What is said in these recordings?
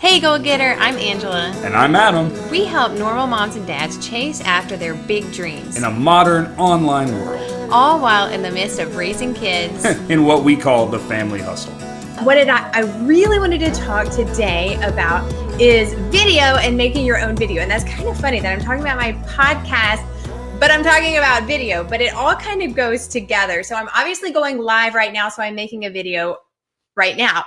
Hey Goal Getter, I'm Angela. And I'm Adam. We help normal moms and dads chase after their big dreams. In a modern online world. All while in the midst of raising kids. In what we call the family hustle. What I really wanted to talk today about is video and making your own video. And that's kind of funny that I'm talking about my podcast, but I'm talking about video, but it all kind of goes together. So I'm obviously going live right now, so I'm making a video right now,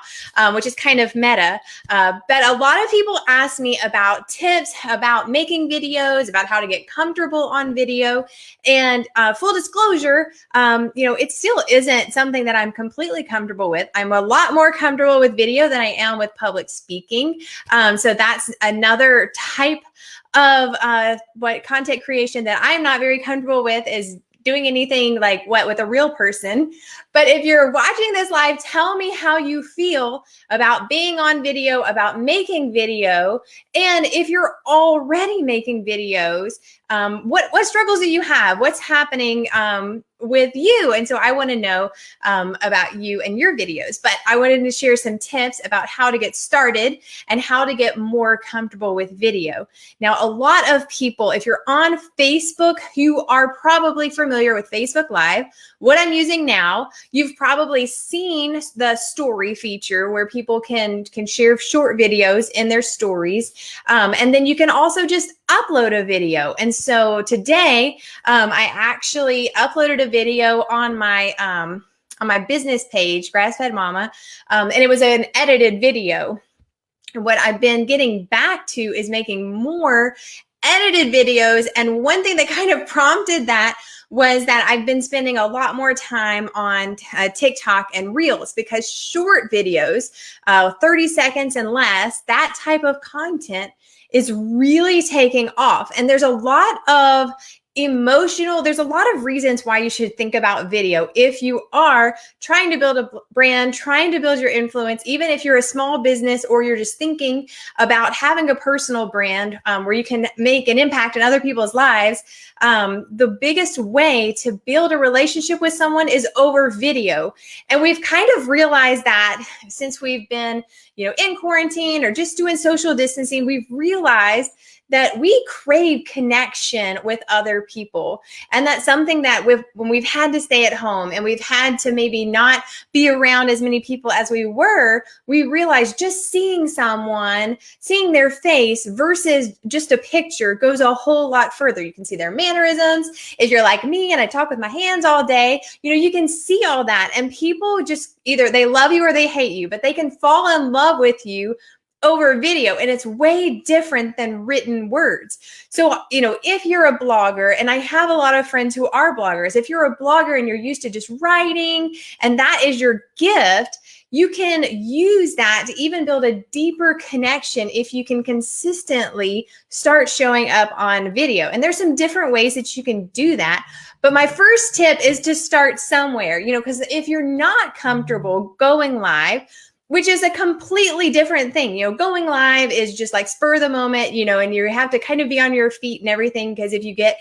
which is kind of meta. But a lot of people ask me about tips about making videos, about how to get comfortable on video. And full disclosure, it still isn't something that I'm completely comfortable with. I'm a lot more comfortable with video than I am with public speaking. So that's another type of what content creation that I'm not very comfortable with, is doing anything like what with a real person. But if you're watching this live, tell me how you feel about being on video, about making video. And if you're already making videos, what struggles do you have? What's happening with you? And so I want to know about you and your videos, but I wanted to share some tips about how to get started and how to get more comfortable with video. Now, a lot of people, if you're on Facebook, you are probably familiar with Facebook Live. What I'm using now, you've probably seen the story feature where people can share short videos in their stories. And then you can also just upload a video. And so today, I actually uploaded a video on my business page, Grass Fed Mama, and it was an edited video. And what I've been getting back to is making more edited videos. And one thing that kind of prompted that was that I've been spending a lot more time on TikTok and Reels, because short videos, 30 seconds and less, that type of content is really taking off. And there's a lot of there's a lot of reasons why you should think about video if you are trying to build a brand, trying to build your influence, even if you're a small business or you're just thinking about having a personal brand where you can make an impact in other people's lives. The biggest way to build a relationship with someone is over video. And we've kind of realized that since we've been, in quarantine or just doing social distancing, we've realized that we crave connection with other people. And that's something that when we've had to stay at home and we've had to maybe not be around as many people as we were, we realized just seeing someone, seeing their face versus just a picture goes a whole lot further. You can see their mannerisms. If you're like me and I talk with my hands all day, you can see all that. And people just either they love you or they hate you, but they can fall in love with you over video, and it's way different than written words. So, if you're a blogger, and I have a lot of friends who are bloggers, if you're a blogger and you're used to just writing and that is your gift, you can use that to even build a deeper connection if you can consistently start showing up on video. And there's some different ways that you can do that. But my first tip is to start somewhere, because if you're not comfortable going live, which is a completely different thing. Going live is just like spur of the moment, and you have to kind of be on your feet and everything, because if you get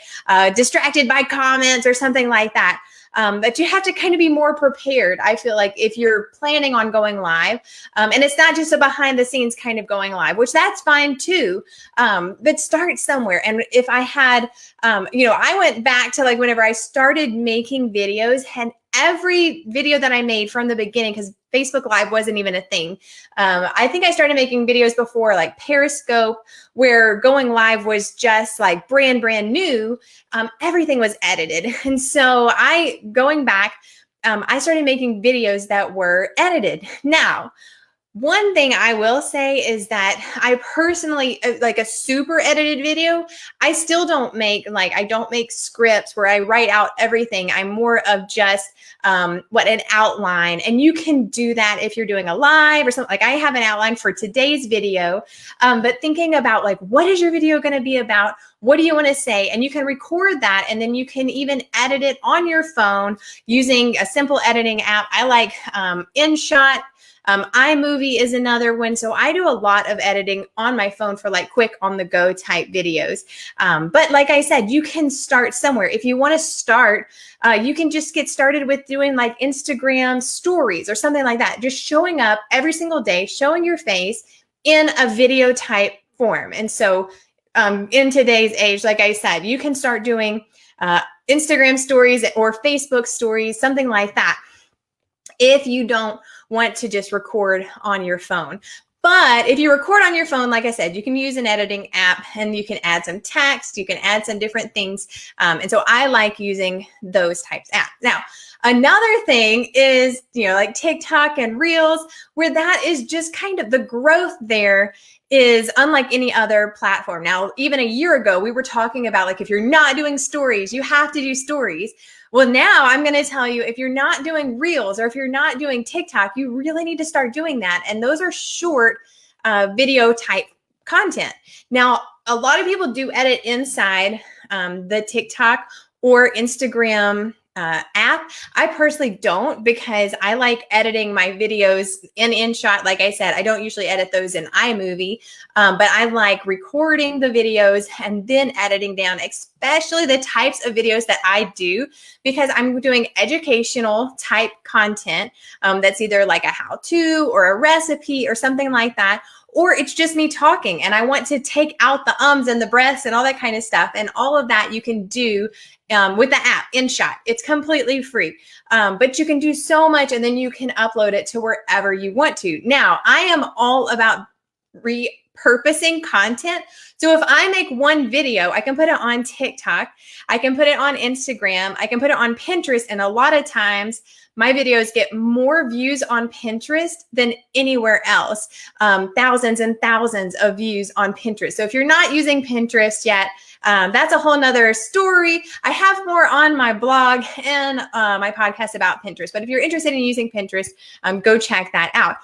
distracted by comments or something like that, but you have to kind of be more prepared. I feel like if you're planning on going live, and it's not just a behind the scenes kind of going live, which that's fine too, but start somewhere. And if I had, I went back to like whenever I started making videos, and every video that I made from the beginning, because Facebook Live wasn't even a thing. I think I started making videos before like Periscope, where going live was just like brand new. Everything was edited. And so going back, I started making videos that were edited. Now, one thing I will say is that I personally, like a super edited video, I still don't make, I don't make scripts where I write out everything. I'm more of just an outline. And you can do that if you're doing a live or something. Like I have an outline for today's video, but thinking about what is your video going to be about? What do you want to say? And you can record that, and then you can even edit it on your phone using a simple editing app. I like InShot. iMovie is another one. So I do a lot of editing on my phone for quick on the go type videos. But like I said, you can start somewhere. If you want to start, you can just get started with doing Instagram stories or something like that. Just showing up every single day, showing your face, in a video type form. And so in today's age, like I said, you can start doing Instagram stories or Facebook stories, something like that, if you don't want to just record on your phone. But if you record on your phone, like I said, you can use an editing app and you can add some text, you can add some different things. And so I like using those types of apps. Now, another thing is, like TikTok and Reels, where that is just kind of the growth there is unlike any other platform. Now, even a year ago, we were talking about like, if you're not doing stories, you have to do stories. Well, now I'm going to tell you, if you're not doing Reels or if you're not doing TikTok, you really need to start doing that. And those are short video type content. Now, a lot of people do edit inside the TikTok or Instagram app. I personally don't, because I like editing my videos in InShot. Like I said, I don't usually edit those in iMovie, but I like recording the videos and then editing down, especially the types of videos that I do, because I'm doing educational type content that's either like a how-to or a recipe or something like that, or it's just me talking and I want to take out the ums and the breaths and all that kind of stuff. And all of that you can do with the app InShot. It's completely free, but you can do so much, and then you can upload it to wherever you want to. Now, I am all about repurposing content. So if I make one video, I can put it on TikTok, I can put it on Instagram, I can put it on Pinterest, and a lot of times my videos get more views on Pinterest than anywhere else. Thousands and thousands of views on Pinterest. So if you're not using Pinterest yet, that's a whole nother story. I have more on my blog and my podcast about Pinterest. But if you're interested in using Pinterest, go check that out.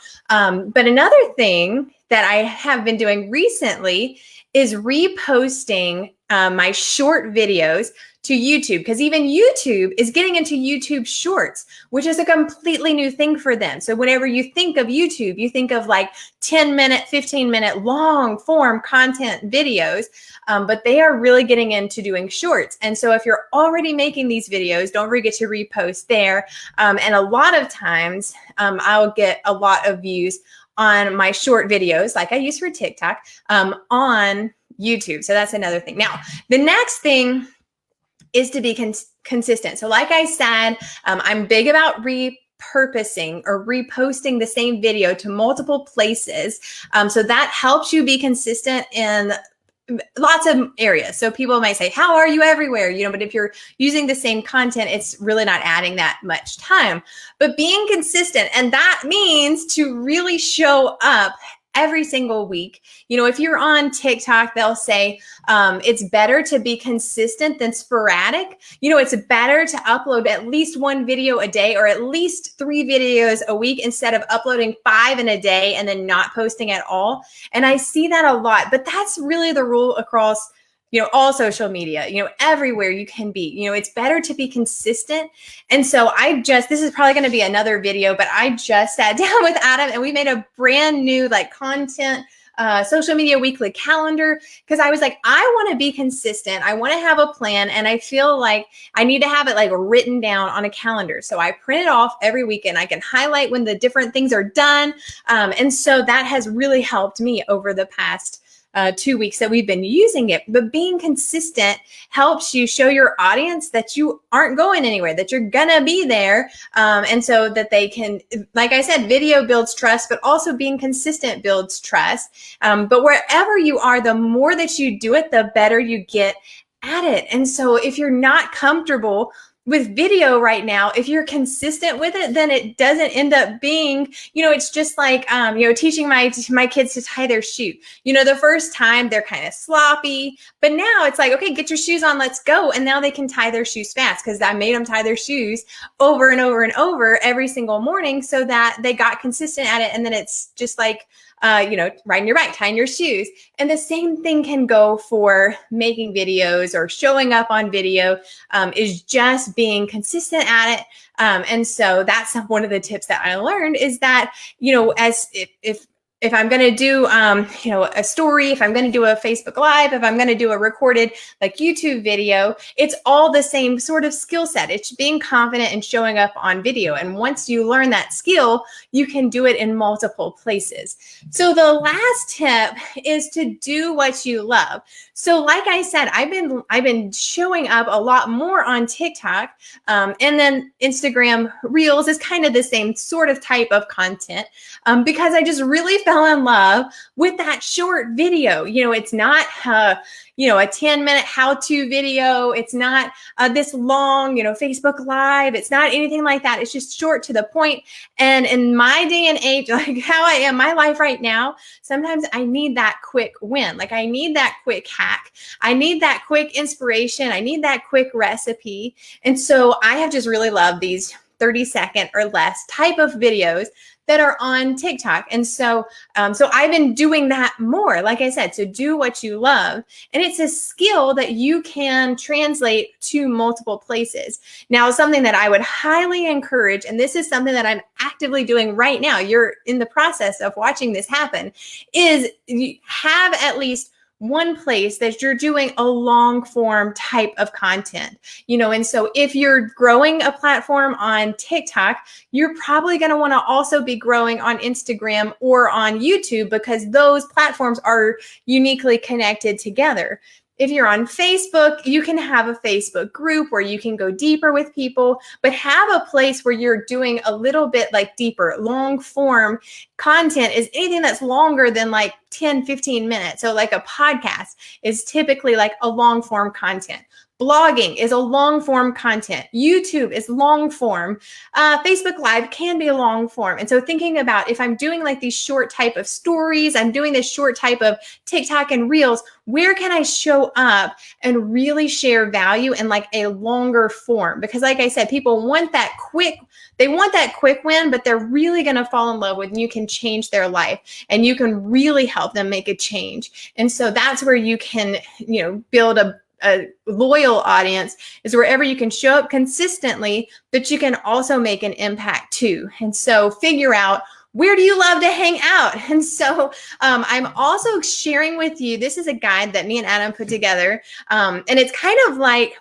But another thing that I have been doing recently is reposting my short videos to YouTube, because even YouTube is getting into YouTube Shorts, which is a completely new thing for them. So whenever you think of YouTube, you think of like 10-minute, 15-minute long form content videos, but they are really getting into doing shorts. And so if you're already making these videos, don't forget to repost there. And a lot of times I'll get a lot of views on my short videos, like I use for TikTok, on YouTube. So that's another thing. Now, the next thing is to be consistent. So like I said, I'm big about repurposing or reposting the same video to multiple places. So that helps you be consistent in lots of areas. So people might say, how are you everywhere? But if you're using the same content, it's really not adding that much time. But being consistent, and that means to really show up every single week. If you're on TikTok, they'll say it's better to be consistent than sporadic. It's better to upload at least one video a day or at least 3 videos a week instead of uploading 5 in a day and then not posting at all. And I see that a lot, but that's really the rule across all social media, everywhere you can be. It's better to be consistent. And so this is probably going to be another video, but I just sat down with Adam and we made a brand new content social media weekly calendar, because I was like, I want to be consistent. I want to have a plan, and I feel like I need to have it written down on a calendar. So I print it off every week and I can highlight when the different things are done. And so that has really helped me over the past 2 weeks that we've been using it. But being consistent helps you show your audience that you aren't going anywhere, that you're gonna be there. And so that they can, like I said, video builds trust, but also being consistent builds trust. But wherever you are, the more that you do it, the better you get at it. And so if you're not comfortable with video right now, if you're consistent with it, then it doesn't end up being, it's just like, teaching my kids to tie their shoe. The first time they're kind of sloppy, but now it's like, okay, get your shoes on, let's go. And now they can tie their shoes fast, because I made them tie their shoes over and over and over every single morning so that they got consistent at it. And then it's just like, riding your bike, tying your shoes. And the same thing can go for making videos or showing up on video, is just being consistent at it. And so that's one of the tips that I learned, is that, if if I'm going to do, a story, if I'm going to do a Facebook Live, if I'm going to do a recorded like YouTube video, it's all the same sort of skill set. It's being confident and showing up on video. And once you learn that skill, you can do it in multiple places. So the last tip is to do what you love. So like I said, I've been showing up a lot more on TikTok, and then Instagram Reels is kind of the same sort of type of content, because I just really fell in love with that short video. It's not a 10-minute how-to video. It's not this long, Facebook Live. It's not anything like that. It's just short to the point. And in my day and age, like how I am, my life right now, sometimes I need that quick win. Like I need that quick hack. I need that quick inspiration. I need that quick recipe. And so I have just really loved these 30-second or less type of videos that are on TikTok. And so I've been doing that more, like I said, so do what you love. And it's a skill that you can translate to multiple places. Now, something that I would highly encourage, and this is something that I'm actively doing right now, you're in the process of watching this happen, is you have at least one place that you're doing a long form type of content, and so if you're growing a platform on TikTok, you're probably going to want to also be growing on Instagram or on YouTube, because those platforms are uniquely connected together. If you're on Facebook, you can have a Facebook group where you can go deeper with people, but have a place where you're doing a little bit like deeper, long form content is anything that's longer than like 10, 15 minutes. So like a podcast is typically like a long form content. Blogging is a long form content. YouTube is long form. Facebook Live can be a long form. And so thinking about if I'm doing like these short type of stories, I'm doing this short type of TikTok and Reels, where can I show up and really share value in like a longer form? Because like I said, people want that quick, they want that quick win, but they're really going to fall in love with, and you can change their life and you can really help them make a change. And so that's where you can, build a loyal audience, is wherever you can show up consistently, but you can also make an impact too. And so figure out, where do you love to hang out? And so I'm also sharing with you, this is a guide that me and Adam put together. And it's kind of like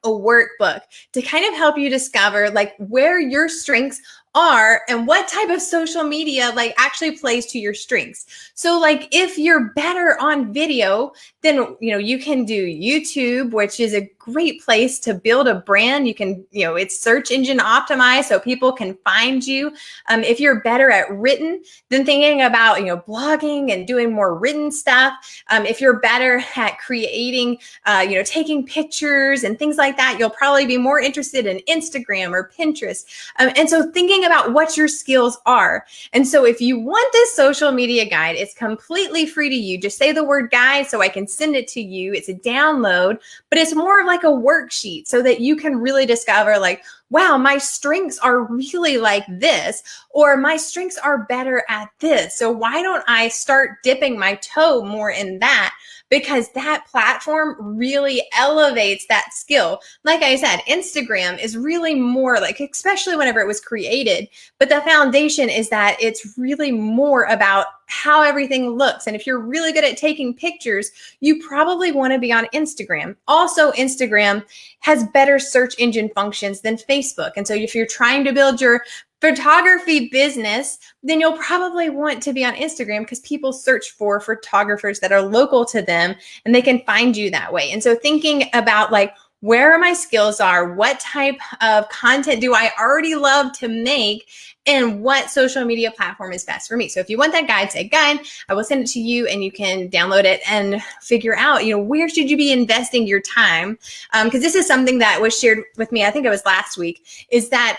a workbook to kind of help you discover like where your strengths are and what type of social media like actually plays to your strengths. So like if you're better on video, then you can do YouTube, which is a great place to build a brand. You can, it's search engine optimized so people can find you. If you're better at written, then thinking about, blogging and doing more written stuff. If you're better at creating, taking pictures and things like that, you'll probably be more interested in Instagram or Pinterest. And so thinking about what your skills are. And so if you want this social media guide, it's completely free to you. Just say the word guide so I can send it to you. It's a download, but it's more like a worksheet so that you can really discover like, wow, my strengths are really like this, or my strengths are better at this. So why don't I start dipping my toe more in that? Because that platform really elevates that skill. Like I said, Instagram is really more like, especially whenever it was created, but the foundation is that it's really more about how everything looks. And if you're really good at taking pictures, you probably want to be on Instagram. Also, Instagram has better search engine functions than Facebook. And so if you're trying to build your photography business, then you'll probably want to be on Instagram because people search for photographers that are local to them and they can find you that way. And so thinking about like, where my skills are, what type of content do I already love to make, and what social media platform is best for me. So if you want that guide, say guide, I will send it to you and you can download it and figure out, where should you be investing your time? Because this is something that was shared with me, I think it was last week, is that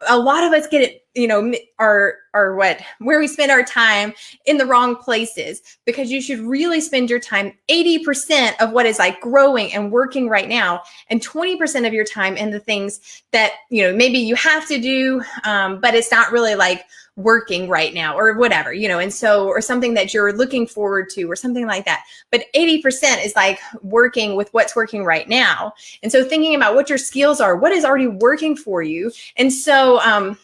a lot of us get it, where we spend our time in the wrong places, because you should really spend your time 80% of what is like growing and working right now, and 20% of your time in the things that, maybe you have to do, but it's not really like working right now or whatever, and so, or something that you're looking forward to or something like that. But 80% is like working with what's working right now. And so thinking about what your skills are, what is already working for you. And so,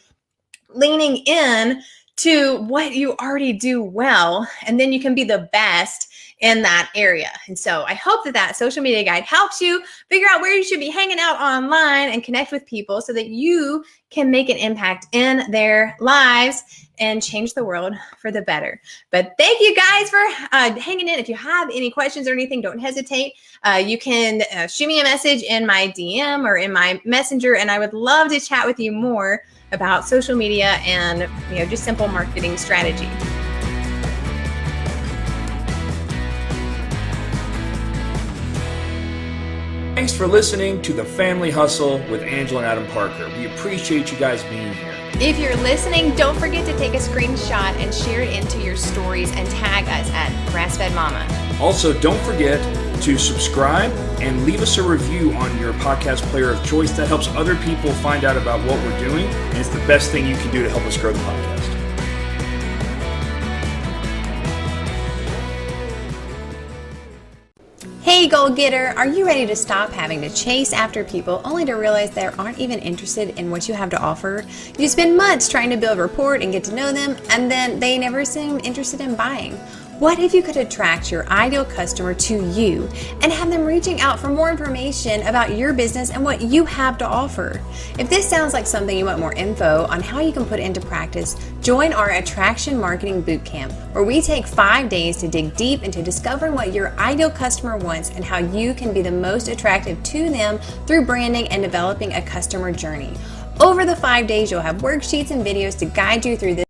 leaning in to what you already do well, and then you can be the best in that area. And so I hope that social media guide helps you figure out where you should be hanging out online and connect with people so that you can make an impact in their lives and change the world for the better. But thank you guys for hanging in. If you have any questions or anything, don't hesitate. You can shoot me a message in my DM or in my messenger, and I would love to chat with you more about social media and just simple marketing strategy. Thanks for listening to The Family Hustle with Angela and Adam Parker. We appreciate you guys being here. If you're listening, don't forget to take a screenshot and share it into your stories and tag us at Grass-Fed Mama. Also, don't forget to subscribe and leave us a review on your podcast player of choice. That helps other people find out about what we're doing, and it's the best thing you can do to help us grow the podcast. Hey, goal getter, are you ready to stop having to chase after people only to realize they aren't even interested in what you have to offer? You spend months trying to build rapport and get to know them, and then they never seem interested in buying. What if you could attract your ideal customer to you and have them reaching out for more information about your business and what you have to offer? If this sounds like something you want more info on how you can put into practice, join our Attraction Marketing Bootcamp, where we take 5 days to dig deep into discovering what your ideal customer wants and how you can be the most attractive to them through branding and developing a customer journey. Over the 5 days, you'll have worksheets and videos to guide you through this